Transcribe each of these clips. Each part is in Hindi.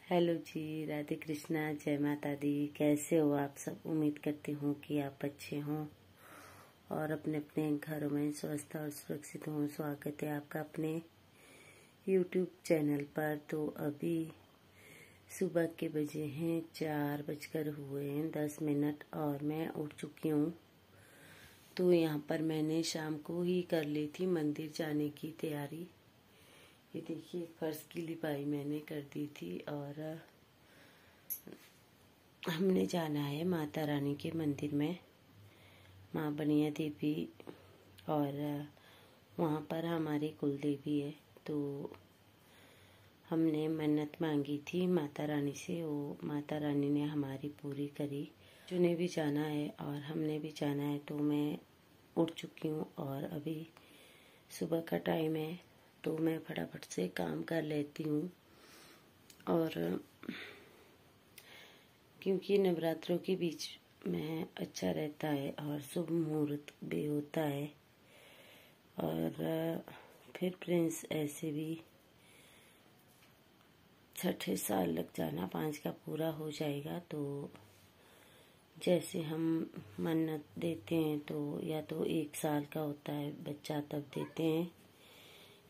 हेलो जी, राधे कृष्णा, जय माता दी। कैसे हो आप सब? उम्मीद करती हूँ कि आप अच्छे हों और अपने अपने घरों में स्वस्थ और सुरक्षित हों। स्वागत है आपका अपने यूट्यूब चैनल पर। तो अभी सुबह के बजे हैं 4:10 और मैं उठ चुकी हूँ। तो यहाँ पर मैंने शाम को ही कर ली थी मंदिर जाने की तैयारी। ये देखिए, फर्श की लिपाई मैंने कर दी थी और हमने जाना है माता रानी के मंदिर में, माँ बनिया देवी, और वहाँ पर हमारी कुल देवी है। तो हमने मन्नत मांगी थी माता रानी से, वो माता रानी ने हमारी पूरी करी। जिन्हें भी जाना है और हमने भी जाना है। तो मैं उठ चुकी हूँ और अभी सुबह का टाइम है, तो मैं फटाफट से काम कर लेती हूँ। और क्योंकि नवरात्रों के बीच में अच्छा रहता है और शुभ मुहूर्त भी होता है, और फिर प्रिंस ऐसे भी 6 साल लग जाना, 5 का पूरा हो जाएगा। तो जैसे हम मन्नत देते हैं तो या तो 1 साल का होता है बच्चा तब देते हैं,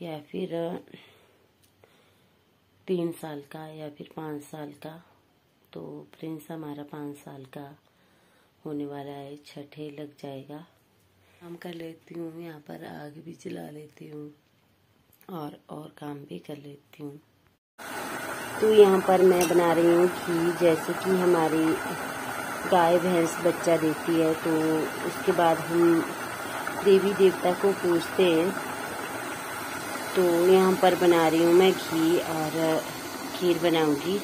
या फिर 3 साल का, या फिर 5 साल का। तो प्रिंस हमारा 5 साल का होने वाला है, 6 लग जाएगा। काम कर लेती हूँ, यहाँ पर आग भी जला लेती हूँ और काम भी कर लेती हूँ। तो यहाँ पर मैं बना रही हूँ घी। जैसे कि हमारी गाय भैंस बच्चा देती है तो उसके बाद हम देवी देवता को पूजते हैं। तो यहाँ पर बना रही हूँ मैं घी और खीर बनाऊंगी।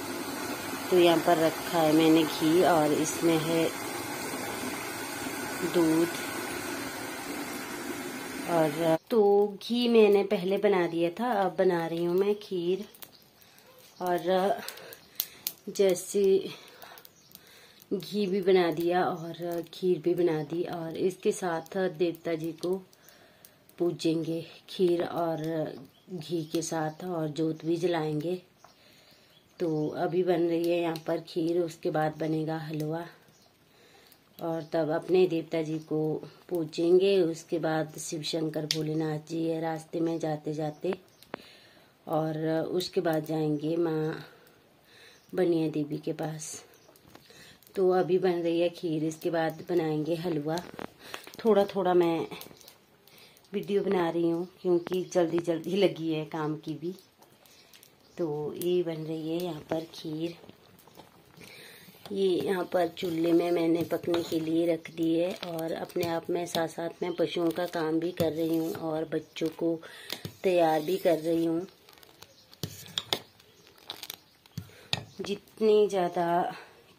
तो यहाँ पर रखा है मैंने घी और इसमें है दूध। और तो घी मैंने पहले बना दिया था, अब बना रही हूँ मैं खीर। और जैसे घी भी बना दिया और खीर भी बना दी, और इसके साथ देवता जी को पूजेंगे खीर और घी के साथ, और जोत भी जलाएंगे। तो अभी बन रही है यहाँ पर खीर, उसके बाद बनेगा हलवा, और तब अपने देवता जी को पूजेंगे। उसके बाद शिव शंकर भोलेनाथ जी है रास्ते में जाते जाते, और उसके बाद जाएंगे माँ बनिया देवी के पास। तो अभी बन रही है खीर, इसके बाद बनाएंगे हलवा। थोड़ा थोड़ा मैं वीडियो बना रही हूँ क्योंकि जल्दी जल्दी लगी है काम की भी। तो ये बन रही है यहाँ पर खीर। ये यहाँ पर चूल्हे में मैंने पकने के लिए रख दी है, और अपने आप में साथ साथ में पशुओं का काम भी कर रही हूँ और बच्चों को तैयार भी कर रही हूँ। जितनी ज़्यादा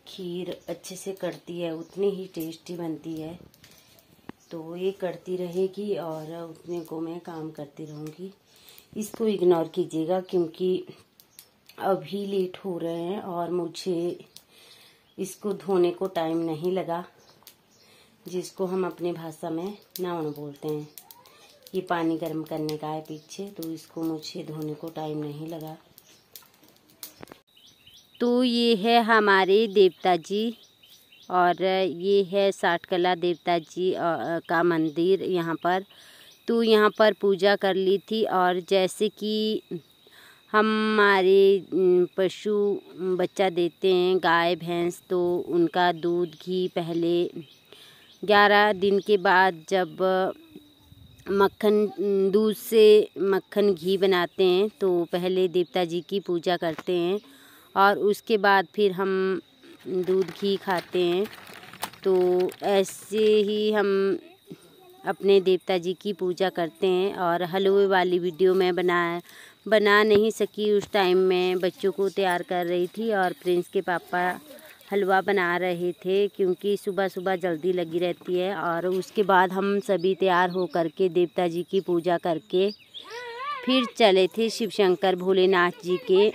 खीर अच्छे से कढ़ती है उतनी ही टेस्टी बनती है। तो ये कढ़ती रहेगी और उतने को मैं काम करती रहूँगी। इसको इग्नोर कीजिएगा क्योंकि अभी लेट हो रहे हैं और मुझे इसको धोने को टाइम नहीं लगा, जिसको हम अपनी भाषा में नावण बोलते हैं। ये पानी गर्म करने का है पीछे, तो इसको मुझे धोने को टाइम नहीं लगा। तो ये है हमारे देवता जी, और ये है साठकला देवता जी का मंदिर यहाँ पर। तो यहाँ पर पूजा कर ली थी, और जैसे कि हमारे पशु बच्चा देते हैं गाय भैंस, तो उनका दूध घी पहले 11 दिन के बाद जब दूध से मक्खन घी बनाते हैं तो पहले देवता जी की पूजा करते हैं, और उसके बाद फिर हम दूध घी खाते हैं। तो ऐसे ही हम अपने देवता जी की पूजा करते हैं। और हलवे वाली वीडियो मैं बना नहीं सकी, उस टाइम मैं बच्चों को तैयार कर रही थी और प्रिंस के पापा हलवा बना रहे थे, क्योंकि सुबह सुबह जल्दी लगी रहती है। और उसके बाद हम सभी तैयार हो करके देवता जी की पूजा करके फिर चले थे शिव शंकर भोलेनाथ जी के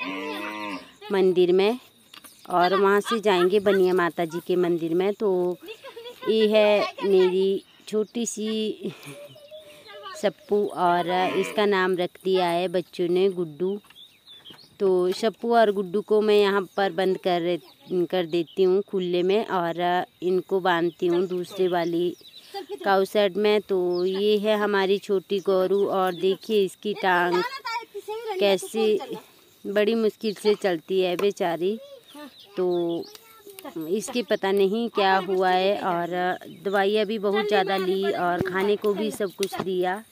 मंदिर में, और वहाँ से जाएंगे बनिया माता जी के मंदिर में। तो ये है मेरी छोटी सी सप्पू, और इसका नाम रख दिया है बच्चों ने गुड्डू। तो शप्पू और गुड्डू को मैं यहाँ पर बंद कर देती हूँ खुले में, और इनको बांधती हूँ दूसरे वाली काऊ सेड में। तो ये है हमारी छोटी गौरू, और देखिए इसकी टांग कैसे बड़ी मुश्किल से चलती है बेचारी। तो इसके पता नहीं क्या हुआ है, और दवाइयाँ भी बहुत ज़्यादा ली और खाने को भी सब कुछ दिया,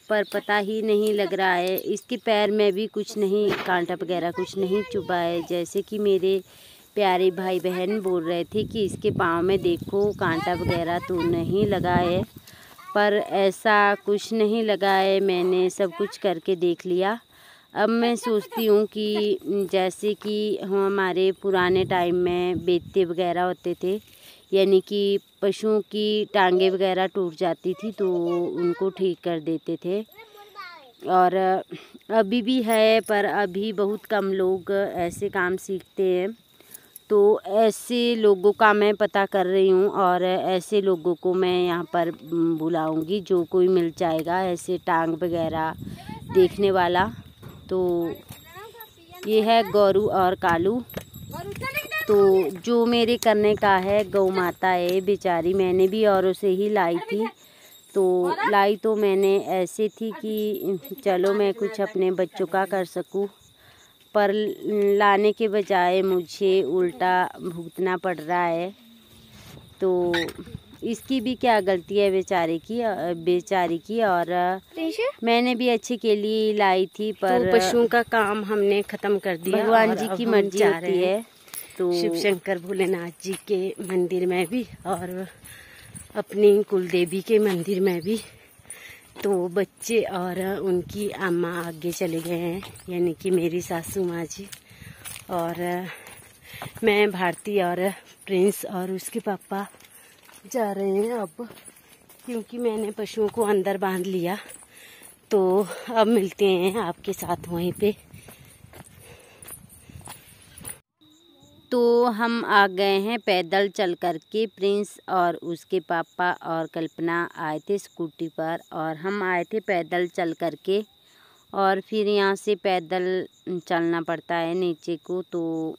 पर पता ही नहीं लग रहा है। इसके पैर में भी कुछ नहीं, कांटा वगैरह कुछ नहीं चुभा है। जैसे कि मेरे प्यारे भाई बहन बोल रहे थे कि इसके पाँव में देखो कांटा वगैरह तो नहीं लगा है, पर ऐसा कुछ नहीं लगा है। मैंने सब कुछ करके देख लिया। अब मैं सोचती हूँ कि जैसे कि हमारे पुराने टाइम में बेते वगैरह होते थे, यानी कि पशुओं की टांगें वगैरह टूट जाती थी तो उनको ठीक कर देते थे, और अभी भी है, पर अभी बहुत कम लोग ऐसे काम सीखते हैं। तो ऐसे लोगों का मैं पता कर रही हूँ, और ऐसे लोगों को मैं यहाँ पर बुलाऊंगी, जो कोई मिल जाएगा ऐसे टांग वगैरह देखने वाला। तो ये है गौरू और कालू। तो जो मेरे करने का है, गौ माता है बेचारी, मैंने भी औरों से ही लाई थी। तो लाई तो मैंने ऐसे थी कि चलो मैं कुछ अपने बच्चों का कर सकूं, पर लाने के बजाय मुझे उल्टा भुगतना पड़ रहा है। तो इसकी भी क्या गलती है बेचारी की, और मैंने भी अच्छे के लिए लाई थी, पर तो पशुओं का काम हमने खत्म कर दिया। भगवान जी की मर्जी होती है। तो शिव शंकर भोलेनाथ जी के मंदिर में भी और अपनी कुलदेवी के मंदिर में भी। तो बच्चे और उनकी अम्मा आगे चले गए हैं, यानी कि मेरी सासू माँ जी, और मैं भारती और प्रिंस और उसके पापा जा रहे हैं अब, क्योंकि मैंने पशुओं को अंदर बांध लिया। तो अब मिलते हैं आपके साथ वहीं पे। तो हम आ गए हैं पैदल चल करके। प्रिंस और उसके पापा और कल्पना आए थे स्कूटी पर, और हम आए थे पैदल चल करके, और फिर यहाँ से पैदल चलना पड़ता है नीचे को। तो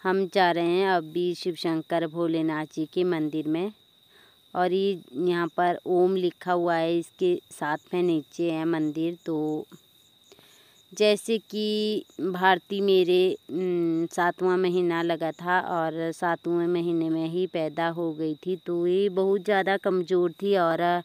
हम जा रहे हैं अभी शिव शंकर भोलेनाथ जी के मंदिर में, और ये यहाँ पर ओम लिखा हुआ है, इसके साथ में नीचे है मंदिर। तो जैसे कि भारती मेरे 7वां महीना लगा था, और 7वें महीने में ही पैदा हो गई थी। तो ये बहुत ज़्यादा कमज़ोर थी, और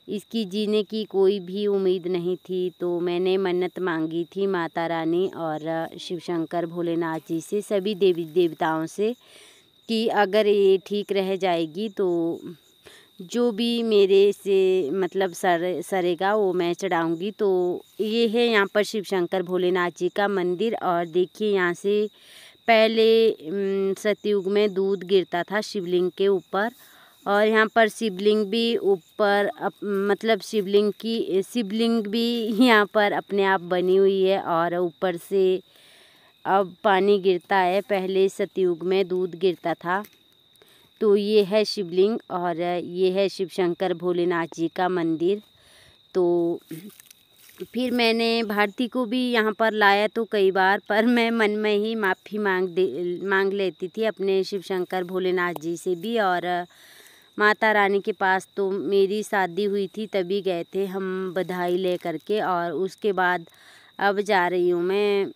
इसकी जीने की कोई भी उम्मीद नहीं थी। तो मैंने मन्नत मांगी थी माता रानी और शिव शंकर भोलेनाथ जी से, सभी देवी देवताओं से, कि अगर ये ठीक रह जाएगी तो जो भी मेरे से मतलब सरेगा वो मैं चढ़ाऊँगी। तो ये है यहाँ पर शिव शंकर भोलेनाथ जी का मंदिर। और देखिए यहाँ से पहले सतयुग में दूध गिरता था शिवलिंग के ऊपर, और यहाँ पर शिवलिंग भी ऊपर मतलब शिवलिंग भी यहाँ पर अपने आप बनी हुई है, और ऊपर से अब पानी गिरता है। पहले सतयुग में दूध गिरता था। तो ये है शिवलिंग, और ये है शिव शंकर भोलेनाथ जी का मंदिर। तो फिर मैंने भारती को भी यहाँ पर लाया तो कई बार, पर मैं मन में ही माफ़ी मांग लेती थी अपने शिव शंकर भोलेनाथ जी से भी, और माता रानी के पास। तो मेरी शादी हुई थी तभी गए थे हम बधाई ले करके, और उसके बाद अब जा रही हूँ मैं।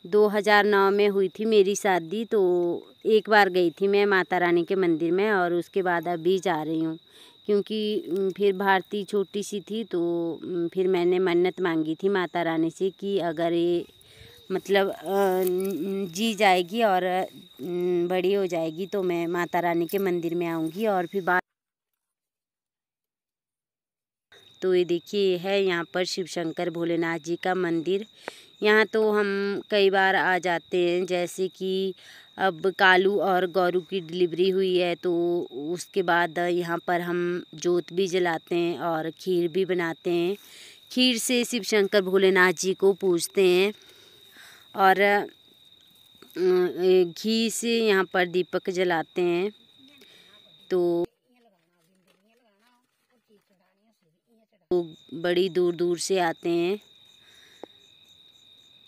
2009 में हुई थी मेरी शादी, तो एक बार गई थी मैं माता रानी के मंदिर में, और उसके बाद अभी जा रही हूँ, क्योंकि फिर भारती छोटी सी थी। तो फिर मैंने मन्नत मांगी थी माता रानी से कि अगर ये मतलब जी जाएगी और बड़ी हो जाएगी तो मैं माता रानी के मंदिर में आऊँगी। और फिर बात तो ये देखिए है यहाँ पर शिव शंकर भोलेनाथ जी का मंदिर। यहाँ तो हम कई बार आ जाते हैं, जैसे कि अब कालू और गौरू की डिलीवरी हुई है, तो उसके बाद यहाँ पर हम जोत भी जलाते हैं और खीर भी बनाते हैं। खीर से शिव शंकर भोलेनाथ जी को पूजते हैं, और घी से यहाँ पर दीपक जलाते हैं। तो बड़ी दूर दूर से आते हैं।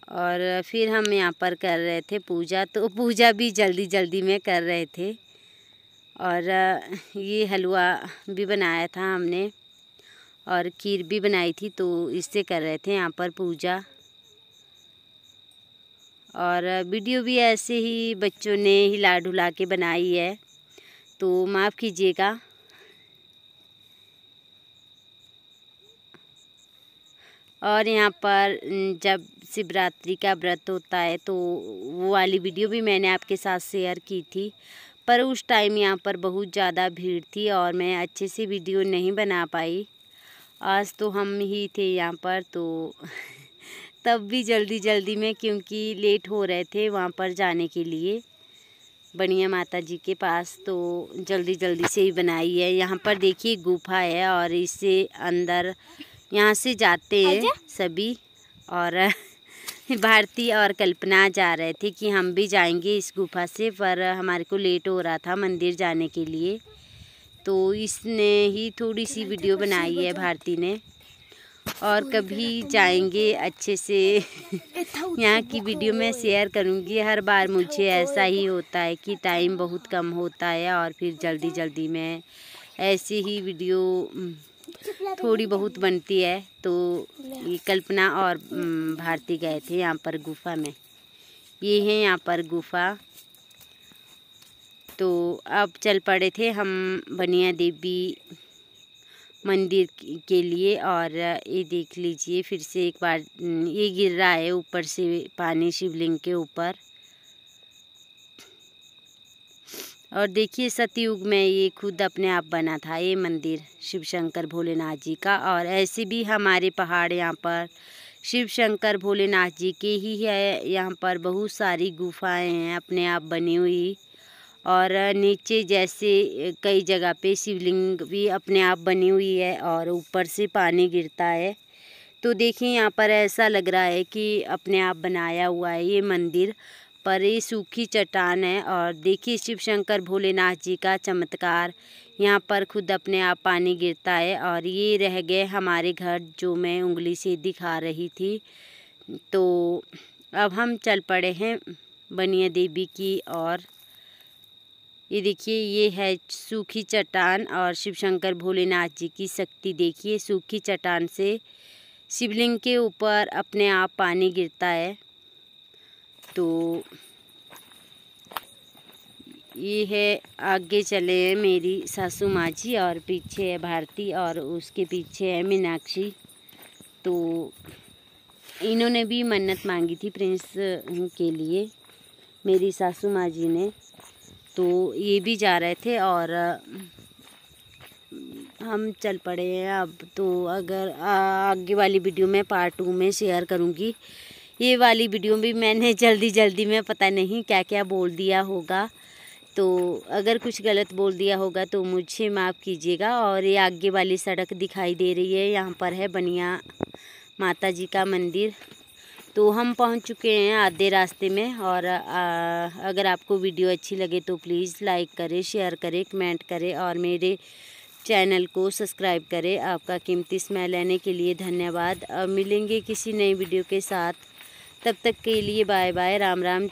और फिर हम यहाँ पर कर रहे थे पूजा, तो पूजा भी जल्दी जल्दी में कर रहे थे। और ये हलवा भी बनाया था हमने और खीर भी बनाई थी, तो इससे कर रहे थे यहाँ पर पूजा। और वीडियो भी ऐसे ही बच्चों ने हिला डुला के बनाई है, तो माफ़ कीजिएगा। और यहाँ पर जब शिवरात्रि का व्रत होता है तो वो वाली वीडियो भी मैंने आपके साथ शेयर की थी, पर उस टाइम यहाँ पर बहुत ज़्यादा भीड़ थी और मैं अच्छे से वीडियो नहीं बना पाई। आज तो हम ही थे यहाँ पर, तो तब भी जल्दी जल्दी में, क्योंकि लेट हो रहे थे वहाँ पर जाने के लिए बनिया माता जी के पास, तो जल्दी जल्दी से ही बनाई है। यहाँ पर देखिए गुफा है और इससे अंदर यहाँ से जाते हैं सभी। और भारती और कल्पना जा रहे थे कि हम भी जाएंगे इस गुफा से, पर हमारे को लेट हो रहा था मंदिर जाने के लिए, तो इसने ही थोड़ी सी वीडियो बनाई है भारती ने। और कभी जाएंगे अच्छे से यहाँ की वीडियो मैं शेयर करूँगी। हर बार मुझे ऐसा ही होता है कि टाइम बहुत कम होता है और फिर जल्दी जल्दी में ऐसे ही वीडियो थोड़ी बहुत बनती है। तो ये कल्पना और भारती गए थे यहाँ पर गुफा में, ये है यहाँ पर गुफा। तो अब चल पड़े थे हम बनिया देवी मंदिर के लिए। और ये देख लीजिए फिर से एक बार ये गिर रहा है ऊपर से पानी शिवलिंग के ऊपर। और देखिए सतयुग में ये खुद अपने आप बना था ये मंदिर शिव शंकर भोलेनाथ जी का। और ऐसे भी हमारे पहाड़ यहाँ पर शिव शंकर भोलेनाथ जी के ही है। यहाँ पर बहुत सारी गुफाएं हैं अपने आप बनी हुई, और नीचे जैसे कई जगह पे शिवलिंग भी अपने आप बनी हुई है और ऊपर से पानी गिरता है। तो देखिए यहाँ पर ऐसा लग रहा है कि अपने आप बनाया हुआ है ये मंदिर, पर ये सूखी चट्टान है। और देखिए शिव शंकर भोलेनाथ जी का चमत्कार, यहाँ पर खुद अपने आप पानी गिरता है। और ये रह गए हमारे घर जो मैं उंगली से दिखा रही थी। तो अब हम चल पड़े हैं बनिया देवी की। और ये देखिए ये है सूखी चट्टान और शिव शंकर भोलेनाथ जी की शक्ति देखिए। सूखी चट्टान से शिवलिंग के ऊपर अपने आप पानी गिरता है। तो ये है, आगे चले हैं मेरी सासू माँ जी और पीछे है भारती और उसके पीछे है मीनाक्षी। तो इन्होंने भी मन्नत मांगी थी प्रिंस के लिए, मेरी सासू माँ जी ने। तो ये भी जा रहे थे और हम चल पड़े हैं अब। तो अगर आगे वाली वीडियो में पार्ट 2 में शेयर करूँगी। ये वाली वीडियो भी मैंने जल्दी जल्दी में पता नहीं क्या क्या बोल दिया होगा, तो अगर कुछ गलत बोल दिया होगा तो मुझे माफ़ कीजिएगा। और ये आगे वाली सड़क दिखाई दे रही है, यहाँ पर है बनिया माता जी का मंदिर। तो हम पहुँच चुके हैं आधे रास्ते में। और अगर आपको वीडियो अच्छी लगे तो प्लीज़ लाइक करें, शेयर करें, कमेंट करें और मेरे चैनल को सब्सक्राइब करें। आपका कीमती समय लेने के लिए धन्यवाद। अब मिलेंगे किसी नई वीडियो के साथ, तब तक के लिए बाय बाय, राम राम।